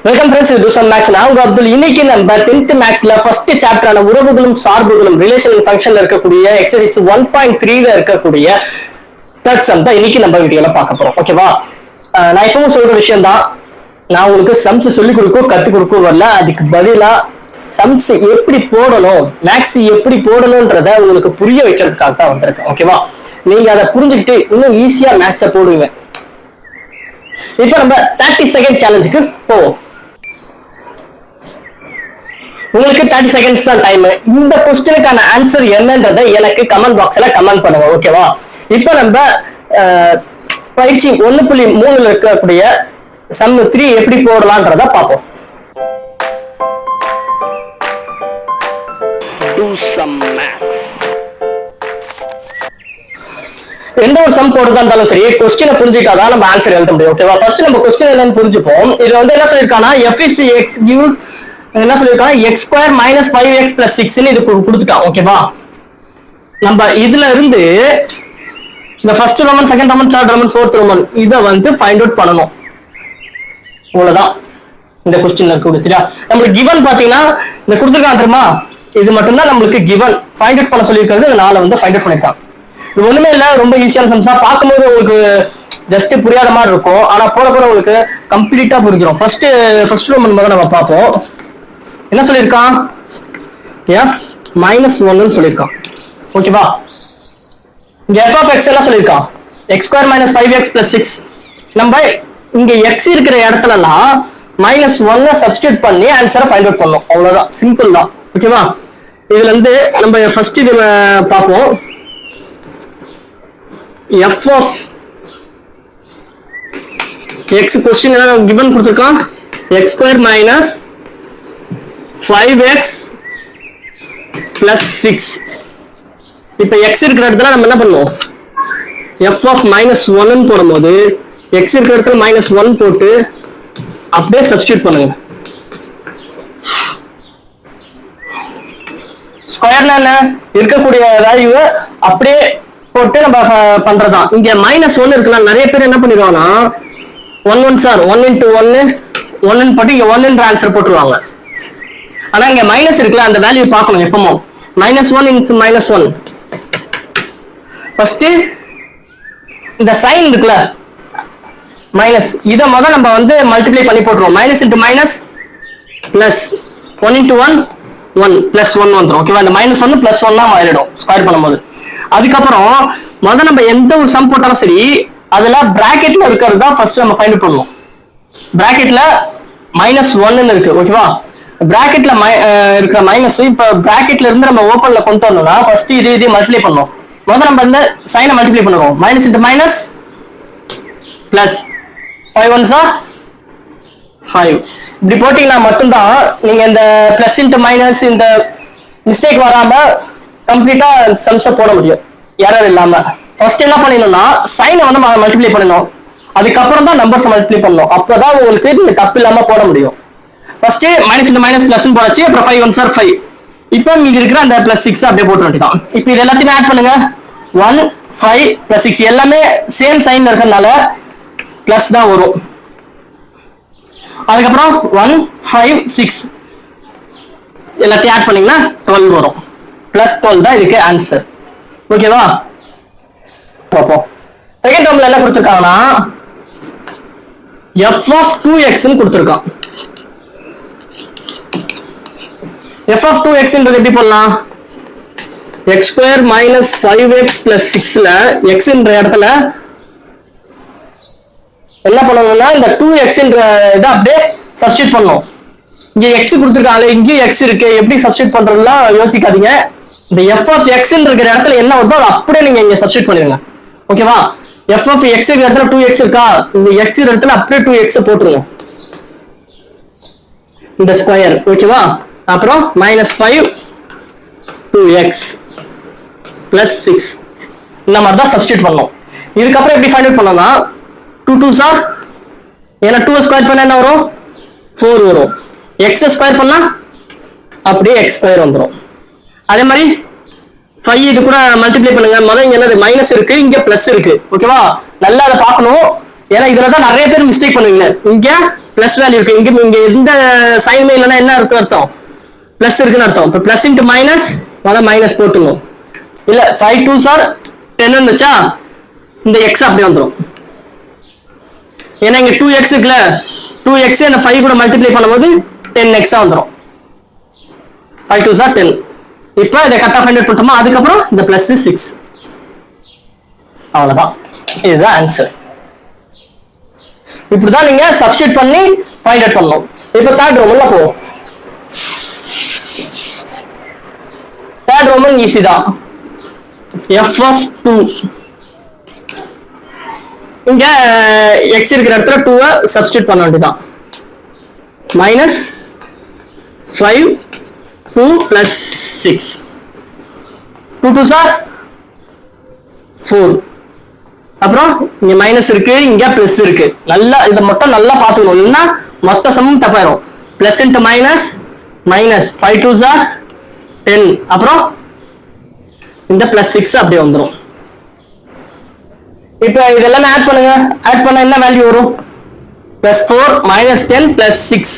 Welcome friends, இது some maths. நான் உங்க அப்துல். இன்னைக்கு நம்ம 10th மேக்ஸ்ல ஃபர்ஸ்ட் சாப்டரான உறவுகளும் சார்புகளும் ரிலேஷன் ஃபங்க்ஷன்ல இருக்கக்கூடிய எக்ஸசைஸ் 1.3ல இருக்கக்கூடிய தேர்ட் சம் தான் இன்னைக்கு நம்ம வீடியோல பார்க்க போறோம். ஓகேவா? நான் எப்பவும் சொல்ற விஷயம் தான், நான் உங்களுக்கு சம்ஸ் சொல்லி கத்து கொடுக்க வரல. அதுக்கு பதிலா சம்ஸ் எப்படி போடணும், மேக்ஸ் எப்படி போடணும்ன்றத உங்களுக்கு புரிய வைக்கிறதுக்காக தான் வந்திருக்கேன். ஓகேவா? நீங்க அதை புரிஞ்சுக்கிட்டு இன்னும் ஈஸியா மேக்ஸை போடுவீங்க. இப்ப நம்ம 30 செகண்ட் சேலஞ்சுக்கு போவோம். உங்களுக்கு 30 செகண்ட்ஸ் தான் டைம். இந்த क्वेश्चनக்கான ஆன்சர் என்னன்றதை எனக்கு கமெண்ட் பாக்ஸ்ல கமெண்ட் பண்ணுங்க. ஓகேவா? இப்போ நம்ம பயிற்சி 1.3ல இருக்கக்கூடிய சம் 3 எப்படி போடலாம்ன்றத பார்ப்போம். Do some maths. எந்த ஒரு சம் போடுறதா இருந்தாலும் சரி, क्वेश्चन புரிஞ்சிட்டாதான் நம்ம ஆன்சர் எழுத முடியும். ஓகேவா? ஃபர்ஸ்ட் நம்ம क्वेश्चन என்னன்னு புரிஞ்சுப்போம். இதுல வந்து என்ன சொல்லிருக்கானா, f is x gives என்ன சொல்லிருக்காங்க, x square minus 5x plus 6 ன்னு இது கொடுத்துட்டான். ஓகேவா? நம்ம இதுல இருந்து இந்த first Roman, second Roman, third Roman, fourth Roman இத வந்து ஃபைண்ட் அவுட் பண்ணனும். அவ்வளவுதான் இந்த क्वेश्चनல கொடுத்துட்டா. நமக்கு given பாத்தீங்கன்னா இந்த கொடுத்திருக்கான் தெரியுமா, இது மட்டும் தான் நமக்கு given. ஃபைண்ட் அவுட் பண்ண சொல்லிருக்கிறது, இதனால வந்து ஃபைண்ட் அவுட் பண்ணிட்டான். இது ஒண்ணுமே இல்ல, ரொம்ப ஈஸியான சம்ஸா பார்க்கும்போது உங்களுக்கு ஜஸ்ட் புரியாத மாதிரி இருக்கும். ஆனா போற உங்களுக்கு கம்ப்ளீட்டா புரிஞ்சிடும். ஃபர்ஸ்ட் ரோமன் முதல்ல நம்ம பார்ப்போம். என்ன சொல்லியிருக்கான், f -1 சொல்லியிருக்கான். ஓகேவா? இங்க f of x என்ன சொல்லியிருக்கான், x square minus 5x plus 6. நம்ம இங்க x இருக்கிற இடத்துலலாம் -1 சப்ஸ்டிட்யூட் பண்ணி ஆன்சரை ஃபைண்ட் அவுட் பண்ணோம். அவ்வளவுதான், சிம்பிள் தான். ஓகேவா? இதுல இருந்து நம்ம ஃபர்ஸ்ட் இது பார்ப்போம். f of x क्वेश्चन என்ன given கொடுத்திருக்கான், x square minus 5x plus 6. இப்ப x இருக்கிற இடத்துல நம்ம என்ன பண்ணுவோம், f of -1 ன்னு போடும்போது x இருக்கிற இடத்துல -1 போட்டு அப்படியே சப்ஸ்டிட்யூட் பண்ணுங்க. ஸ்கொயர்ல என்ன இருக்கக்கூடிய வேல்யூவை அப்படியே போட்டு நம்ம பண்றதான். இங்க -1 இருக்கலாம். நிறைய பேர் என்ன பண்ணிடுவாங்கன்னா 1 1 சார் 1 into 1 1 போட்டு இங்க 1 என்ற ஆன்சர் போட்டுருவாங்க. ஆனா இங்க மைனஸ் இருக்குல்ல, அந்த வேல்யூ பார்க்கணும் எப்பவும். -1 into -1. ஃபர்ஸ்ட் இந்த சைன் இருக்குல்ல மைனஸ், இத முதல்ல நம்ம வந்து மல்டிப்ளை பண்ணி போட்டுருவோம். Minus into minus plus 1 into 1 1 plus 1 வந்துடும். ஓகேவா? இந்த -1 பிளஸ் 1 தான் மாறிடும் ஸ்கொயர் பண்ணும்போது. அதுக்கப்புறம் முதல்ல நம்ம எந்த ஒரு சம் போட்டாலும் சரி, அதுல பிராக்கெட்ல இருக்கிறது தான் ஃபர்ஸ்ட் நம்ம ஃபைண்ட் பண்ணுவோம். பிராக்கெட்ல -1 இருக்கு. ஓகேவா? பிராக்கெட்ல இருக்கிற மைனஸ் இப்ப பிராக்கெட்ல இருந்து நம்ம ஓபன்ல கொண்டு வரணும்னா ஃபர்ஸ்ட் இது மல்டிப்ளை பண்ணணும். முதல்ல நம்ம இந்த சைனை மல்டிப்ளை பண்ணுவோம். Minus into minus plus 5 1s are 5. இப்படி போட்டீங்கன்னா மட்டும்தான் நீங்க இந்த பிளஸ் இன்டு மைனஸ் இந்த மிஸ்டேக் வராம கம்ப்ளீட்டா சம்ஸை போட முடியும், எரர் இல்லாம. ஃபர்ஸ்ட் என்ன பண்ணணும்னா சைனை வந்து மல்டிப்ளை பண்ணணும், அதுக்கப்புறம் தான் நம்பர்ஸ் மல்டிப்ளை பண்ணணும். அப்பதான் உங்களுக்கு நீங்க தப்பு இல்லாம போட முடியும். First minus into minus plus போடாச்சு, அப்புறம் 5 1s are 5. இப்போ மீதி இருக்கிற அந்த பிளஸ் 6 அப்படியே போட்டு வேண்டியதான். இப்போ இது எல்லாத்தையும் ஆட் பண்ணுங்க. 1 5 பிளஸ் 6 எல்லாமே சேம் சைன்ல இருக்கிறதுனால பிளஸ் தான் வரும். அதுக்கப்புறம் 1 5 6 எல்லாத்தையும் ஆட் பண்ணீங்கன்னா 12 வரும். பிளஸ் 12 தான் இதுக்கு ஆன்சர். ஓகேவா? பார்ப்போம். செகண்ட் டேர்ம்ல என்ன கொடுத்திருக்காங்கன்னா f of 2x ன்னு கொடுத்திருக்கான். f of 2x ன்றது எப்படி பண்ணலாம், x square minus 5x plus 6ல x என்ற இடத்துல என்ன பண்ணணும்னா இந்த 2x என்ற இதை அப்படியே சப்ஸ்டிட்யூட் பண்ணணும். இங்க x கொடுத்திருக்காங்க, இங்க x இருக்கு, எப்படி சப்ஸ்டிட்யூட் பண்றதுலாம் யோசிக்காதீங்க. இந்த f of x இருக்கிற இடத்துல என்ன வருதோ அதை அப்படியே நீங்க இங்க சப்ஸ்டிட்யூட் பண்ணிடுங்க. ஓகேவா? f of x இருக்கிற இடத்துல 2x இருக்கா, இந்த x இருக்கிற இடத்துல அப்படியே 2x போட்டுருங்க இந்த ஸ்கொயர். ஓகேவா? அப்புறம் -5 2x plus 6 இந்த மாதிரி தான் சப்ஸ்டிட்யூட் பண்ணணும். இதுக்கப்புறம் எப்படி ஃபைண்ட் அவுட் பண்ணலாம், 2 2s are, ஏன்னா 2 ஸ்கொயர் பண்ணா என்ன வரும், 4 வரும். x ஸ்கொயர் பண்ணா அப்படியே x ஸ்கொயர் வந்துடும். அதே மாதிரி 5 இது கூட மல்டிப்ளை பண்ணுங்க. முதல்ல இங்க என்னது மைனஸ் இருக்கு, இங்க பிளஸ் இருக்கு. ஓகேவா? நல்லா அதை பார்க்கணும், ஏன்னா இதுல தான் நிறைய பேர் மிஸ்டேக் பண்ணுவீங்க. இங்க பிளஸ் வேல்யூ இருக்கு. இங்க எந்த சைன் இல்லைன்னா என்ன இருக்கு அர்த்தம்? பிளஸ் இருக்குன்னு அர்த்தம். இப்போ பிளஸ் இன்ட்டு மைனஸ் மைனஸ் போட்டுணும். இல்ல 5 2s are 10 இருந்துச்சா இந்த எக்ஸ் அப்படியே வந்துடும். ஏன்னா இங்க 2x இருக்குல்ல, 2x அந்த 5 கூட மல்டிப்ளை பண்ணும்போது 10x வந்துடும். 5 2s are 10. இப்போ இதை கட் ஆஃப் ஃபைண்ட் அவுட் பண்ணிட்டோமா, அதுக்கப்புறம் இந்த பிளஸ் 6. அவ்வளவுதான், இதுதான் ஆன்சர். இப்படிதான் நீங்க சப்ஸ்டிட்யூட் பண்ணி ஃபைண்ட் அவுட் பண்ணணும். இப்போ தேர்ட் ரோமன்ல போவோம். தேர்ட் ரோமன் ஈஸி தான். f of 2 இங்க x இருக்கிற இடத்துல 2 சப்ஸ்டிட்யூட் பண்ண வேண்டியதான். Minus 5 2 plus 6 2 2s are 4. அப்புறம் இங்க மைனஸ் இருக்கு, இங்க பிளஸ் இருக்கு. நல்லா இதை மட்டும் நல்லா பாத்துக்கணும், இல்லைன்னா மொத்த சமம் தப்பாயிரும். Plus into minus minus 5 2s are 10. அப்புறம் இந்த பிளஸ் 6 அப்படியே வந்துடும். இப்போ இதெல்லாம் ஆட் பண்ணுங்க. ஆட் பண்ண என்ன வேல்யூ வரும்? Plus 4 minus 10 plus 6.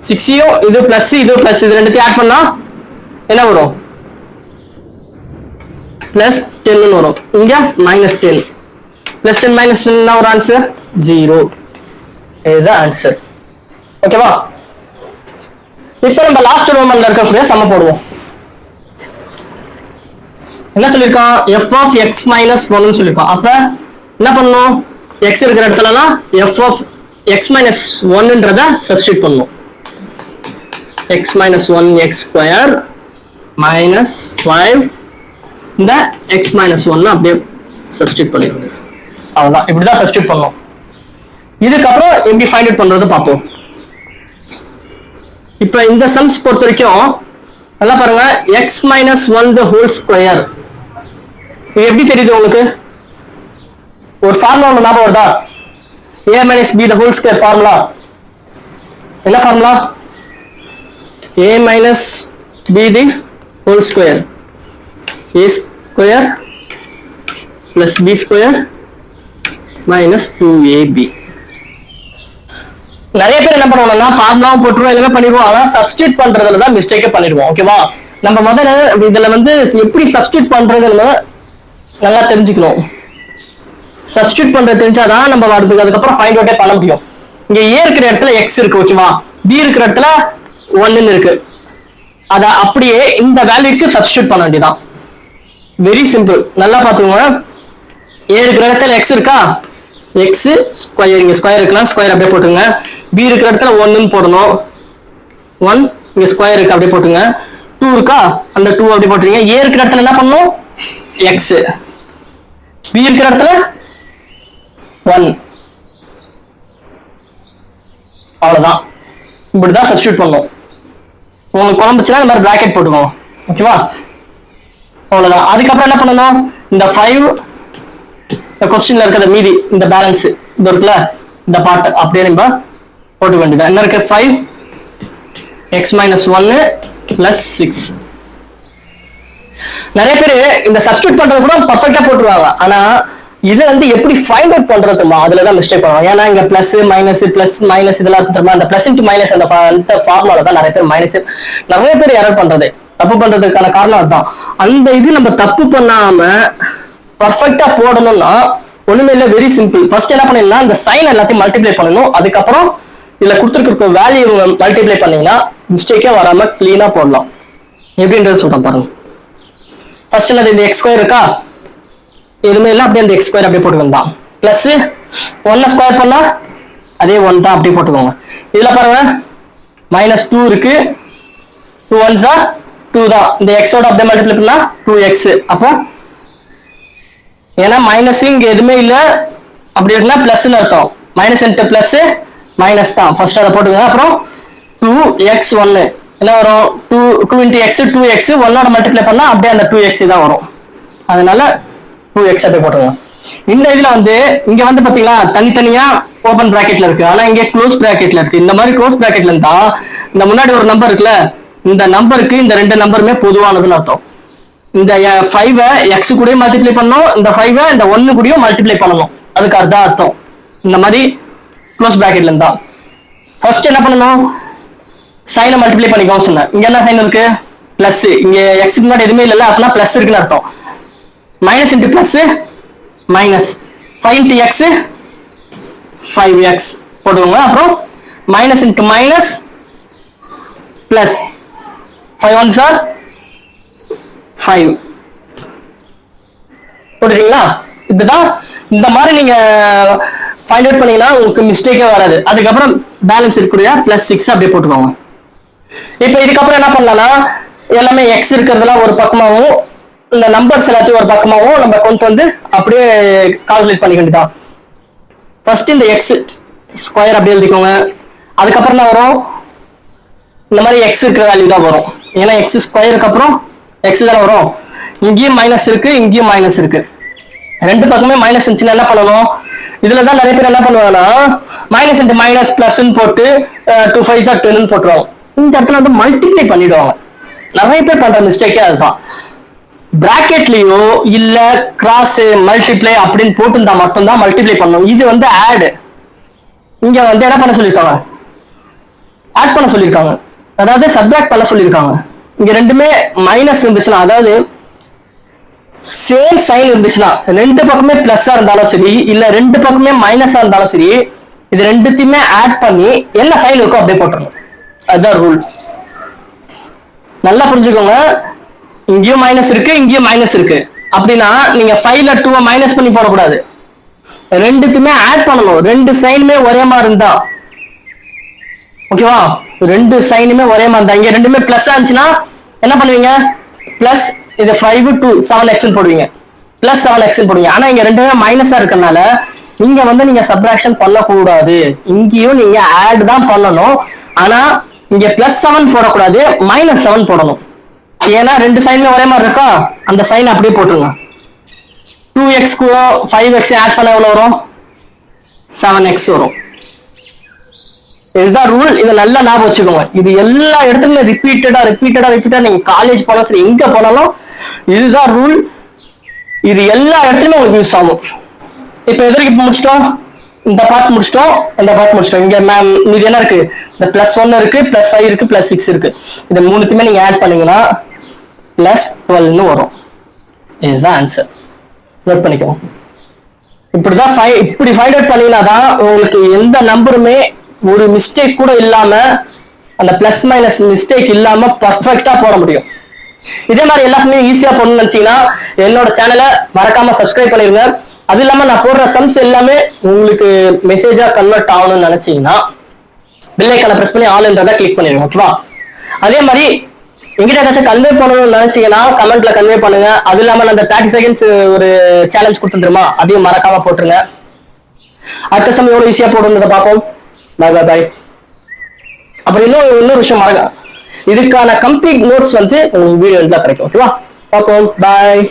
6யும் இது பிளஸ் இது பிளஸ் இது ரெண்டுத்தையும் ஆட் பண்ணா என்ன வரும்? பிளஸ் 10 வரும். இங்க மைனஸ் 10 பிளஸ் 10 மைனஸ் 10 என்ன ஒரு ஆன்சர்? 0. இதுதான் ஆன்சர். ஓகேவா? இப்போ நம்ம லாஸ்ட் ரோமன்ல இருக்கக்கூடிய சம போடுவோம். என்ன சொல்லிருக்கோம்? f of x minus 1 சொல்லிருக்கோம். அப்ப என்ன பண்ணணும்? x இருக்கிற இடத்துலலாம் f of x minus 1ன்றத சப்ஸ்டிட்யூட் பண்ணணும். x minus 1 x square minus 5 இந்த x minus 1 அப்படியே சப்ஸ்டிட்யூட் பண்ணிடுங்க. அவ்வளவுதான், இப்படிதான் சப்ஸ்டிட்யூட் பண்ணணும். இதுக்கப்புறம் எப்படி ஃபைண்ட் அவுட் பண்றது பார்ப்போம். இப்ப இந்த சம்ஸ் பொறுத்த வரைக்கும் நல்லா பாருங்க. x minus 1 the whole square இது எப்படி தெரியுது உங்களுக்கு? ஒரு ஃபார்முலா ஒன்று ஞாபகம் வருதா? a minus b the whole square formula என்ன formula? a minus b the whole square a square plus b square minus 2ab. நிறைய பேர் என்ன பண்ணுவாங்கன்னா ஃபார்முலாவும் போட்டுருவோம், எல்லாமே பண்ணிடுவோம். ஆனா சப்ஸ்டிட்யூட் பண்றதுல தான் மிஸ்டேக்கே பண்ணிடுவோம். ஓகேவா? நம்ம முதல்ல இதுல வந்து எப்படி சப்ஸ்டிட்யூட் பண்றதுன்னு நல்லா தெரிஞ்சுக்கணும். சப்ஸ்டிட்யூட் பண்றது தெரிஞ்சாதான் நம்ம அதுக்கப்புறம் ஃபைண்ட் அவுட்டே பண்ண முடியும். இங்க a இருக்கிற இடத்துல x இருக்கு, ஓகேவா? b இருக்கிற இடத்துல 1 இருக்கு. அத அப்படியே இந்த வேல்யூக்கு சப்ஸ்டிட்யூட் பண்ண வேண்டியதான். Very simple. நல்லா பாத்துக்கோங்க. a இருக்கிற இடத்துல x இருக்கா, x ஸ்கொயர், இங்க ஸ்கொயர் இருக்கலாம், ஸ்கொயர் அப்படியே போட்டுங்க. b இருக்கிற இடத்துல 1 போடணும், 1 இங்க ஸ்கொயர் இருக்கு அப்படியே போட்டுங்க. 2 இருக்கா, அந்த 2 அப்படியே போட்டுறீங்க. a இருக்கிற இடத்துல என்ன பண்ணணும்? x. b இருக்கிற இடத்துல 1. அவ்வளவுதான், இப்படிதான் சப்ஸ்டிட்யூட் பண்ணணும். உங்களுக்கு குழம்புச்சுன்னா இந்த மாதிரி பிராக்கெட் போட்டுக்கோங்க. ஓகேவா? அவ்வளவுதான். அதுக்கப்புறம் என்ன பண்ணணும்? இந்த 5 இந்த கொஸ்டின்ல இருக்கிற மீதி இந்த பேலன்ஸ் இது இருக்குல்ல, இந்த பார்ட் அப்படியே நம்ம போட்டு வேண்டியது. என்ன இருக்கு? 5 x minus 1 plus 6. நிறைய பேர் இந்த சப்ஸ்டிட்யூட் பண்றது கூட பர்ஃபெக்ட்டா போட்டுருவாங்க. ஆனா இது வந்து எப்படி ஃபைண்ட் அவுட் பண்றதுமா அதுலதான் மிஸ்டேக் பண்ணுவாங்க. ஏன்னா இங்க பிளஸ் மைனஸ் இதெல்லாம் இருக்குமா, அந்த பிளஸ் இன்டு மைனஸ் அந்த ஃபார்முலால தான் நிறைய பேர் எரர் பண்றது, தப்பு பண்றதுக்கான காரணம் அதுதான். அந்த இது நம்ம தப்பு பண்ணாம பர்ஃபெக்ட்டா போடணும்னா ஒண்ணுமே இல்ல, வெரி சிம்பிள். ஃபர்ஸ்ட் என்ன பண்ணீங்கன்னா இந்த சைன் எல்லாத்தையும் மல்டிப்ளை பண்ணணும். அதுக்கப்புறம் இதுல கொடுத்துருக்க வேல்யூ மல்டிப்ளை பண்ணீங்கன்னா மிஸ்டேக்கே வராம கிளீனா போடலாம். எப்படின்றது சொல்றேன் பாருங்க. ஃபர்ஸ்ட் என்னது? இந்த எக்ஸ் ஸ்கொயர் இருக்கா, எதுவுமே இல்லை, அப்படியே அந்த எக்ஸ் ஸ்கொயர் அப்படியே போட்டுக்கோங்க. பிளஸ் 1 ஸ்கொயர் பண்ணா அதே 1 தான், அப்படியே போட்டுக்கோங்க. இதுல பாருங்க மைனஸ் 2 இருக்கு, 2 1s are 2 தான். இந்த எக்ஸோட அப்படியே மல்டிப்ளை பண்ணா 2x. அப்போ ஏன்னா மைனஸ் இங்க எதுவுமே இல்லை, அப்படி இருக்குன்னா பிளஸ்ன்னு அர்த்தம். மைனஸ் இன்ட்டு பிளஸ் மைனஸ் தான், ஃபர்ஸ்ட் அதை போட்டுக்கோங்க. அப்புறம் 2x1 என்ன வரும்? 2 into x 2x 1ஓட மல்டிப்ளை பண்ணா அப்படியே அந்த 2x தான் வரும். அதனால 2x அப்படியே போட்டுருங்க. இந்த இதுல வந்து இங்க வந்து பாத்தீங்களா தனித்தனியா ஓபன் பிராக்கெட்ல இருக்கு, ஆனா இங்க க்ளோஸ் பிராக்கெட்ல இருக்கு. இந்த மாதிரி க்ளோஸ் பிராக்கெட்ல இருந்தா இந்த முன்னாடி ஒரு நம்பர் இருக்குல்ல, இந்த நம்பருக்கு இந்த ரெண்டு நம்பருமே பொதுவானதுன்னு அர்த்தம். இந்த 5 x கூட மல்டிப்ளை பண்ணணும், இந்த 5 இந்த 1 கூடயும் மல்டிப்ளை பண்ணணும், அதுக்கு அதுதான் அர்த்தம். இந்த மாதிரி க்ளோஸ் பிராக்கெட்ல இருந்தா ஃபர்ஸ்ட் என்ன பண்ணணும், சைனை மல்டிப்ளை பண்ணிக்கோன்னு சொன்னேன். இங்க என்ன சைன் இருக்கு, பிளஸ். இங்க எக்ஸுக்கு முன்னாடி எதுவுமே இல்லைல்ல, அப்படின்னா பிளஸ் இருக்குன்னு அர்த்தம். Minus into plus minus 5 into X 5x போட்டுக்கோங்க. அப்புறம் minus into minus plus 5 1s are 5 போட்டுட்டீங்களா? இதுதான். இந்த மாதிரி நீங்க ஃபைண்ட் அவுட் பண்ணீங்கன்னா உங்களுக்கு மிஸ்டேக்கே வராது. அதுக்கப்புறம் பேலன்ஸ் இருக்கக்கூடிய பிளஸ் 6 அப்படியே போட்டுக்கோங்க. இப்போ இதுக்கப்புறம் என்ன பண்ணலாம்னா, எல்லாமே எக்ஸ் இருக்கிறதுலாம் ஒரு பக்கமாகவும் இந்த நம்பர்ஸ் எல்லாத்தையும் ஒரு பக்கமாகவும் நம்ம கொண்டு வந்து அப்படியே கால்குலேட் பண்ணிக்க வேண்டியதான். ஃபர்ஸ்ட் இந்த எக்ஸ் ஸ்கொயர் அப்படியே எழுதிக்கோங்க. அதுக்கப்புறம் என்ன வரும், இந்த மாதிரி எக்ஸ் இருக்கிற வேல்யூ தான் வரும். ஏன்னா எக்ஸ் ஸ்கொயருக்கு அப்புறம் எக்ஸ் தானே வரும். இங்கேயும் மைனஸ் இருக்கு, இங்கேயும் மைனஸ் இருக்கு. ரெண்டு பக்கமே மைனஸ் இருந்துச்சுன்னா என்ன பண்ணணும், இதுல தான் நிறைய பேர் என்ன பண்ணுவாங்கன்னா மைனஸ் இன்ட்டு மைனஸ் பிளஸ்ன்னு போட்டு 2 5s are 10 போட்டுருவாங்க. இந்த இடத்துல வந்து மல்டிப்ளை பண்ணிடுவாங்க. நிறைய பேர் பண்ற மிஸ்டேக்கே அதுதான். பிராக்கெட்லயோ இல்ல கிராஸ் மல்டிப்ளை அப்படின்னு போட்டுருந்தா மட்டும்தான் மல்டிப்ளை பண்ணணும். இது வந்து ஆட். இங்க வந்து என்ன பண்ண சொல்லியிருக்காங்க, ஆட் பண்ண சொல்லியிருக்காங்க, அதாவது சப்ட்ராக்ட் பண்ண சொல்லியிருக்காங்க. இங்க ரெண்டுமே மைனஸ் இருந்துச்சுன்னா, அதாவது சேம் சைன் இருந்துச்சுன்னா, ரெண்டு பக்கமே பிளஸ்ஸா இருந்தாலும் சரி இல்ல ரெண்டு பக்கமே மைனஸா இருந்தாலும் சரி, இது ரெண்டுத்தையுமே ஆட் பண்ணி என்ன சைன் இருக்கோ அப்படியே போட்டுருணும். அதுதான் ரூல். நல்லா புரிஞ்சுக்கோங்க. இங்கேயும் மைனஸ் இருக்கு, இங்கேயும் மைனஸ் இருக்கு. அப்படின்னா நீங்க 5ல 2 மைனஸ் பண்ணி போடக்கூடாது, ரெண்டுத்துமே ஆட் பண்ணணும். ரெண்டு சைனுமே ஒரே மாதிரி இருந்தா ஓகேவா, ரெண்டு சைனுமே ஒரே மாதிரி இருந்தா. இங்க ரெண்டுமே பிளஸ் ஆச்சுன்னா என்ன பண்ணுவீங்க, பிளஸ் இது 5 to 7x போடுவீங்க, பிளஸ் 7x போடுவீங்க. ஆனா இங்க ரெண்டுமே மைனஸா இருக்கனால இங்க வந்து நீங்க சப்ட்ராக்ஷன் பண்ணக்கூடாது. இங்கேயும் நீங்க ஆட் தான் பண்ணணும். ஆனா இங்க +7 போடக்கூடாது, -7 போடணும். ஏன்னா ரெண்டு சைனுமே ஒரே மாதிரி இருக்கா, அந்த சைன் அப்படியே போட்டுருங்க. 2x கூட 5x ஆட் பண்ண எவ்வளவு வரும், 7x வரும். இதுதான் ரூல். இதை நல்லா ஞாபகம் வச்சுக்கோங்க. இது எல்லா இடத்துலயும் ரிப்பீட்டடா நீங்க காலேஜ் போனாலும் சரி, எங்க போனாலும் இதுதான் ரூல். இது எல்லா இடத்துலயும் உங்களுக்கு யூஸ் ஆகும். இப்ப எதிர்க்கு முடிச்சிட்டோம், இந்த பார்ட் முடிச்சிட்டோம், இந்த பார்ட் முடிச்சிட்டோம். இங்க இது என்ன இருக்கு, இந்த +1 இருக்கு, +5 இருக்கு, +6 இருக்கு. இது மூணுத்தையுமே நீங்க ஆட் பண்ணீங்கன்னா +12 வரும். இதுதான் ஆன்சர். நோட் பண்ணிக்கோங்க. இப்படிதான் இப்படி ஃபைண்ட் அவுட் பண்ணீங்கன்னா தான் உங்களுக்கு எந்த நம்பருமே ஒரு மிஸ்டேக் கூட இல்லாம, அந்த பிளஸ் மைனஸ் மிஸ்டேக் இல்லாம பர்ஃபெக்டா போட முடியும். இதே மாதிரி எல்லா சமயம் ஈஸியா போடணும்னு நினைச்சீங்கன்னா என்னோட சேனலை மறக்காம சப்ஸ்கிரைப் பண்ணிருங்க. அது இல்லாம நான் போடுற சம்ஸ் எல்லாமே உங்களுக்கு மெசேஜா கன்வெர்ட் ஆகணும்னு நினைச்சீங்கன்னா பெல் ஐகானை பிரஸ் பண்ணி ஆல்ன்றதை கிளிக் பண்ணிருங்க. ஓகேவா? அதே மாதிரி எங்கிட்ட ஏதாச்சும் கன்வே பண்ணணும்னு நினைச்சீங்கன்னா கமெண்ட்ல கன்வே பண்ணுங்க. அது இல்லாம அந்த 30 செகண்ட்ஸ் ஒரு சேலஞ்ச் கொடுத்துருமா, அதையும் மறக்காம போட்டுருங்க. அடுத்த சமயம் எவ்வளவு ஈஸியா போடுறத பார்ப்போம். பாய். அப்புறம் இன்னொரு விஷயம் மறக்க, இதுக்கான கம்ப்ளீட் நோட்ஸ் வந்து உங்களுக்கு வீடியோ கிடைக்கும். ஓகேவா? பார்ப்போம். பாய்.